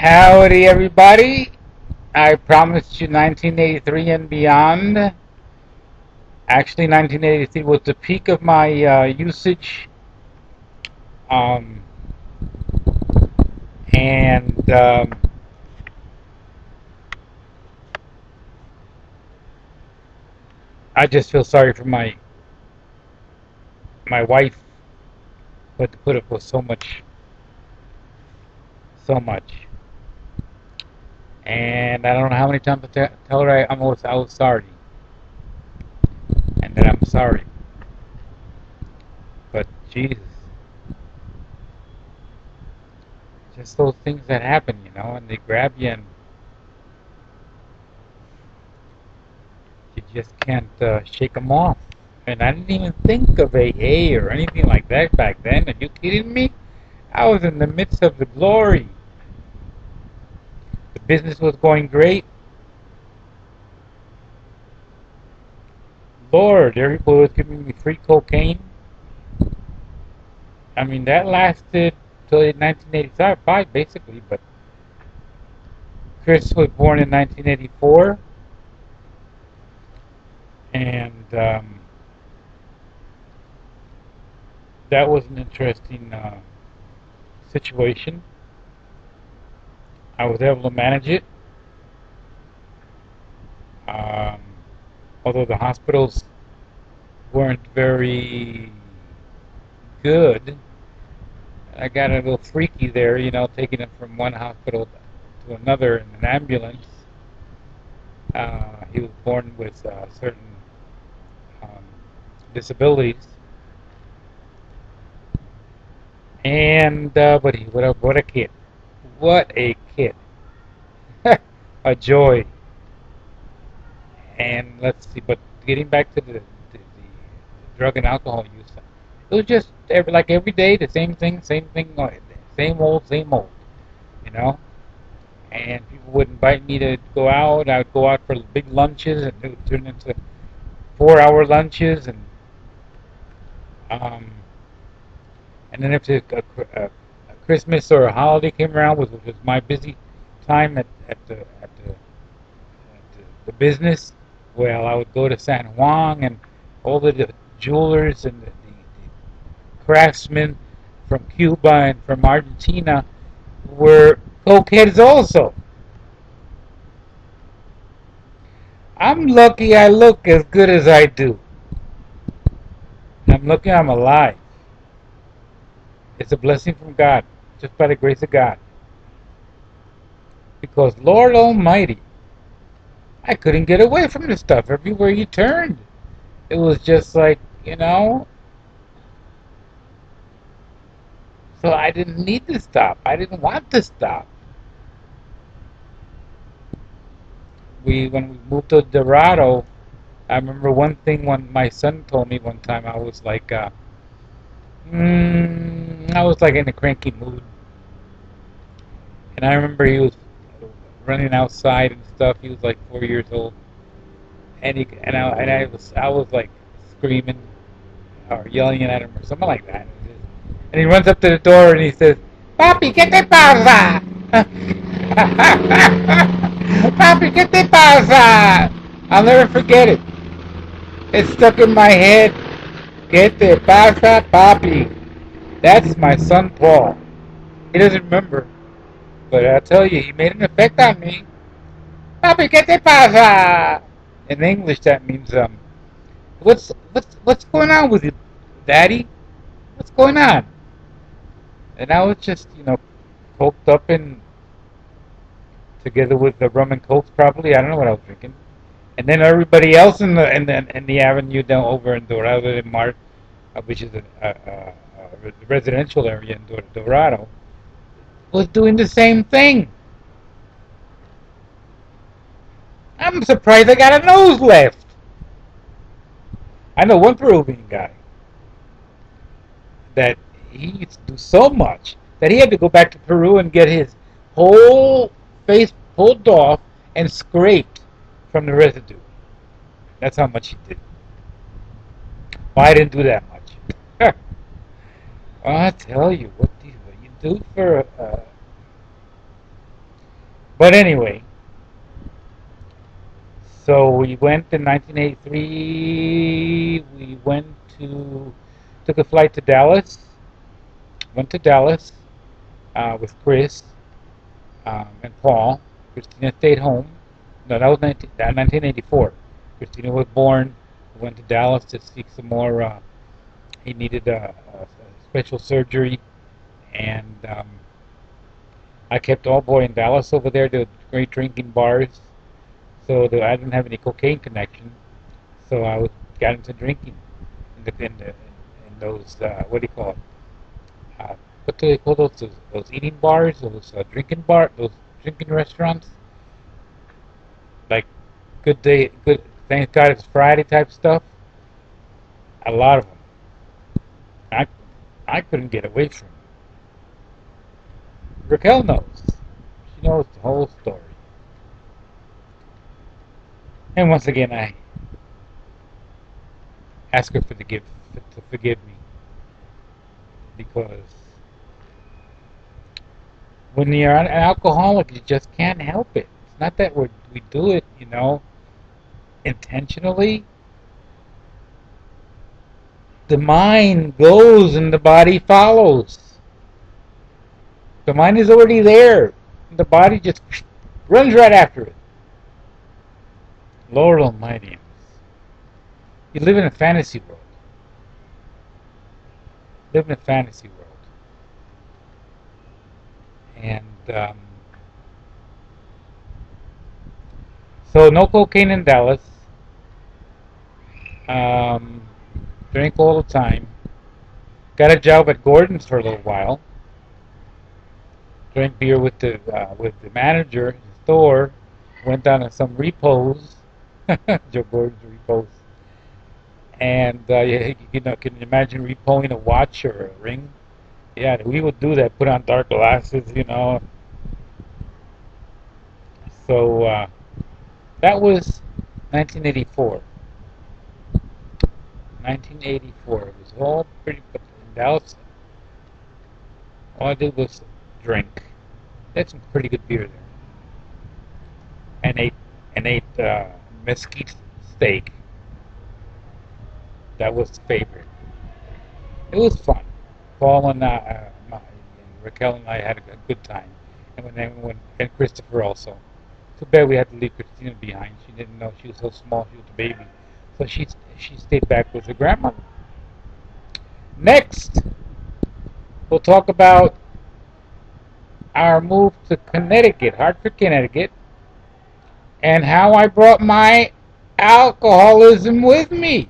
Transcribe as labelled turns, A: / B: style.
A: Howdy, everybody. I promised you 1983 and beyond. Actually, 1983 was the peak of my usage. Um, and I just feel sorry for my wife, who had to put up with so much, so much. And I don't know how many times to tell her I was sorry, and that I'm sorry. But Jesus, just those things that happen, and they grab you, and you just can't shake them off. And I didn't even think of AA or anything like that back then. Are you kidding me? I was in the midst of the glory. The business was going great. Lord, everybody was giving me free cocaine. I mean, that lasted till 1985, basically. But Chris was born in 1984, and that was an interesting situation. I was able to manage it. Um, Although the hospitals weren't very good, I got a little freaky there, taking him from one hospital to another in an ambulance. He was born with certain um, disabilities, and but what a kid! What a kid! A joy. And let's see, but getting back to the drug and alcohol use, it was just every day the same thing, same old, you know. And people would invite me to go out. I would go out for big lunches, and it would turn into 4-hour lunches, um, and then if a Christmas or a holiday came around, which was my busy time at the business, well, I would go to San Juan, and all the jewelers and the craftsmen from Cuba and from Argentina were cokeheads also. I'm lucky I look as good as I do. I'm lucky I'm alive. It's a blessing from God, just by the grace of God. Because Lord Almighty, I couldn't get away from this stuff. Everywhere you turned, it was just like, so I didn't need to stop. I didn't want to stop. When we moved to Dorado, I remember one thing when my son told me one time. I was like in a cranky mood, and I remember he was running outside and stuff. He was like 4 years old, and I was like screaming or yelling at him or something like that. And he runs up to the door and he says, "Papi, ¿qué te pasa? Papi, ¿qué te pasa?" I'll never forget it. It's stuck in my head. ¿Qué te pasa, papi? That's my son Paul. He doesn't remember, but I tell you, he made an effect on me. Papi, ¿qué te pasa? In English, that means what's going on with you, Daddy? What's going on? And I was just, coked up and together with the rum and cokes, probably. I don't know what I was drinking. And then everybody else in the avenue down over in Dorado de Mar, which is a residential area in Dorado, was doing the same thing. I'm surprised I got a nose left. I know one Peruvian guy that he used to do so much that he had to go back to Peru and get his whole face pulled off and scraped from the residue. That's how much he did. Well, I didn't do that much. Well, I tell you, what you do for But anyway, so we went in 1983. We went to took a flight to Dallas. Went to Dallas with Chris and Paul. Christina stayed home. No, that was 1984. Christina was born. We went to Dallas to seek some more. He needed a special surgery, and I kept all boy in Dallas over there. There were great drinking bars, so I didn't have any cocaine connection. So got into drinking in those what do you call it? What do they call those eating bars? Those drinking restaurants? Like Good Day, Good Thank God It's Friday type stuff. A lot of them. I I couldn't get away from it. Raquel knows. She knows the whole story. And once again, I ask her to forgive me, because when you're an alcoholic, you just can't help it. It's not that we do it, intentionally. The mind goes and the body follows. The mind is already there. The body just runs right after it. Lord Almighty. You live in a fantasy world. Live in a fantasy world. And so no cocaine in Dallas. Drink all the time. Got a job at Gordon's for a little while. Drank beer with the manager in the store. Went down to some repos, Joe Gordon's repos, and can you imagine repoing a watch or a ring? Yeah, we would do that. Put on dark glasses. So that was 1984. 1984. It was all pretty. In Dallas, all I did was drink. They had some pretty good beer there, and ate mesquite steak. That was the favorite. It was fun. Paul and Raquel and I had a good time, and Christopher also. Too bad we had to leave Christina behind. She didn't know, she was so small. She was a baby, so she stayed back with her grandmother. Next, we'll talk about our move to Connecticut, Hartford, Connecticut, and how I brought my alcoholism with me.